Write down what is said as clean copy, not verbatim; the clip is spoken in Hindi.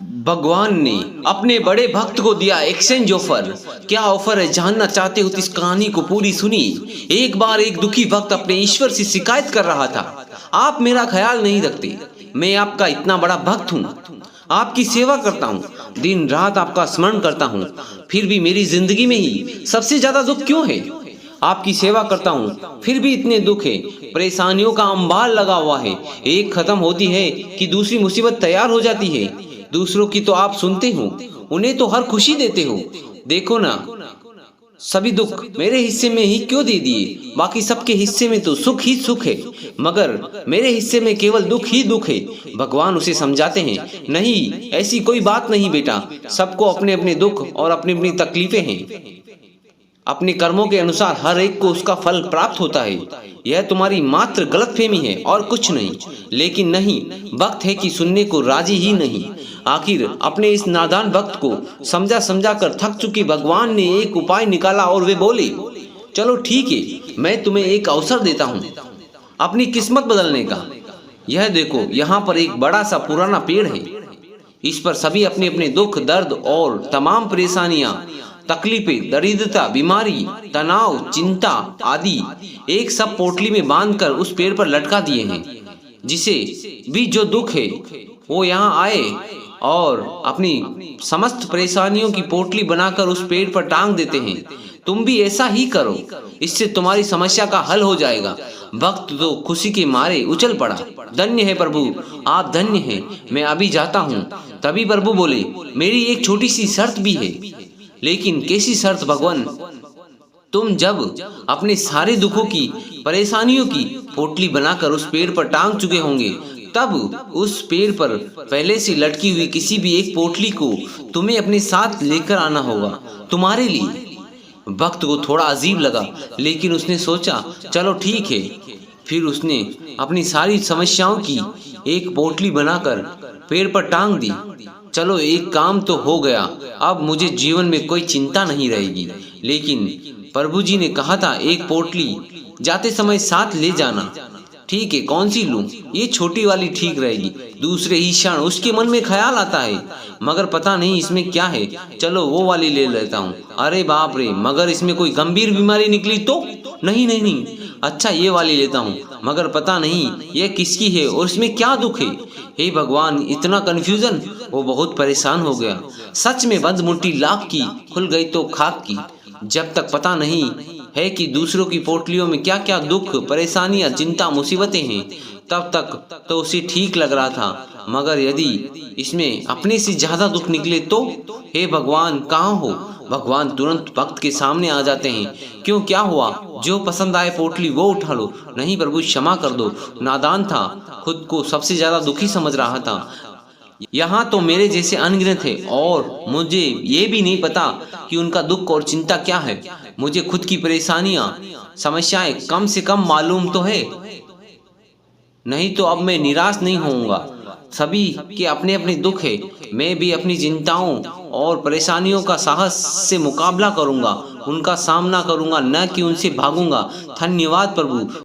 भगवान ने अपने बड़े भक्त को दिया एक्सचेंज ऑफर। क्या ऑफर है, जानना चाहते हो तो इस कहानी को पूरी सुनिए। एक बार एक दुखी भक्त अपने ईश्वर से शिकायत कर रहा था, आप मेरा ख्याल नहीं रखते, मैं आपका इतना बड़ा भक्त हूँ, आपकी सेवा करता हूँ, दिन रात आपका स्मरण करता हूँ, फिर भी मेरी जिंदगी में ही सबसे ज्यादा दुख क्यों है? आपकी सेवा करता हूँ फिर भी इतने दुख है, परेशानियों का अंबार लगा हुआ है, एक खत्म होती है कि दूसरी मुसीबत तैयार हो जाती है। दूसरों की तो आप सुनते हो, उन्हें तो हर खुशी देते हो, देखो ना सभी दुख मेरे हिस्से में ही क्यों दे दिए? बाकी सबके हिस्से में तो सुख ही सुख है, मगर मेरे हिस्से में केवल दुख ही दुख है। भगवान उसे समझाते हैं, नहीं ऐसी कोई बात नहीं बेटा, सबको अपने अपने दुख और अपनी अपनी तकलीफें हैं, अपने कर्मों के अनुसार हर एक को उसका फल प्राप्त होता है। यह तुम्हारी मात्र गलतफहमी है और कुछ नहीं। लेकिन नहीं, वक्त है कि सुनने को राजी ही नहीं। आखिर अपने इस नादान भक्त को समझा समझा कर थक चुके भगवान ने एक उपाय निकाला और वे बोले, चलो ठीक है, मैं तुम्हें एक अवसर देता हूँ अपनी किस्मत बदलने का। यह देखो, यहाँ पर एक बड़ा सा पुराना पेड़ है, इस पर सभी अपने अपने दुख दर्द और तमाम परेशानियां, तकलीफें, दरिद्रता, बीमारी, तनाव, चिंता आदि एक सब पोटली में बांधकर उस पेड़ पर लटका दिए हैं। जिसे भी जो दुख है वो यहाँ आए और अपनी समस्त परेशानियों की पोटली बनाकर उस पेड़ पर टांग देते हैं। तुम भी ऐसा ही करो, इससे तुम्हारी समस्या का हल हो जाएगा। भक्त तो खुशी के मारे उछल पड़ा, धन्य है प्रभु, आप धन्य हैं, मैं अभी जाता हूँ। तभी प्रभु बोले, मेरी एक छोटी सी शर्त भी है। लेकिन कैसी शर्त भगवान? तुम जब अपने सारे दुखों की, परेशानियों की पोटली बनाकर उस पेड़ पर टांग चुके होंगे, तब उस पेड़ पर पहले से लटकी हुई किसी भी एक पोटली को तुम्हें अपने साथ लेकर आना होगा, तुम्हारे लिए। भक्त को थोड़ा अजीब लगा, लेकिन उसने सोचा चलो ठीक है। फिर उसने अपनी सारी समस्याओं की एक पोटली बनाकर पेड़ पर टांग दी। चलो एक काम तो हो गया, अब मुझे जीवन में कोई चिंता नहीं रहेगी। लेकिन प्रभु जी ने कहा था एक पोटली जाते समय साथ ले जाना। ठीक है, कौन सी लूं? ये छोटी वाली ठीक रहेगी। दूसरे ही क्षण उसके मन में ख्याल आता है, मगर पता नहीं इसमें क्या है, चलो वो वाली ले लेता हूँ। अरे बाप रे, मगर इसमें कोई गंभीर बीमारी निकली तो? नहीं नहीं नहीं, अच्छा ये वाली लेता हूँ, मगर पता नहीं ये किसकी है और इसमें क्या दुख है। हे भगवान, इतना कंफ्यूजन। वो बहुत परेशान हो गया। सच में बंद मुट्ठी लाख की, खुल गई तो खाक की। जब तक पता नहीं है कि दूसरों की पोटलियों में क्या क्या दुख, परेशानियां, चिंता, मुसीबतें हैं, तब तक तो उसे ठीक लग रहा था, मगर यदि इसमें अपने से ज्यादा दुख निकले तो? हे भगवान, कहाँ हो? भगवान तुरंत भक्त के सामने आ जाते हैं। क्यों, क्या हुआ? जो पसंद आए पोटली वो उठा लो। नहीं प्रभु, क्षमा कर दो, नादान था, खुद को सबसे ज्यादा दुखी समझ रहा था। यहाँ तो मेरे जैसे अनगिनत है और मुझे ये भी नहीं पता कि उनका दुख और चिंता क्या है। मुझे खुद की परेशानियां, समस्याएं कम से कम मालूम तो है, नहीं तो अब मैं निराश नहीं होऊंगा। सभी के अपने अपने दुख है, मैं भी अपनी चिंताओं और परेशानियों का साहस से मुकाबला करूंगा, उनका सामना करूंगा, न कि उनसे भागूंगा। धन्यवाद प्रभु।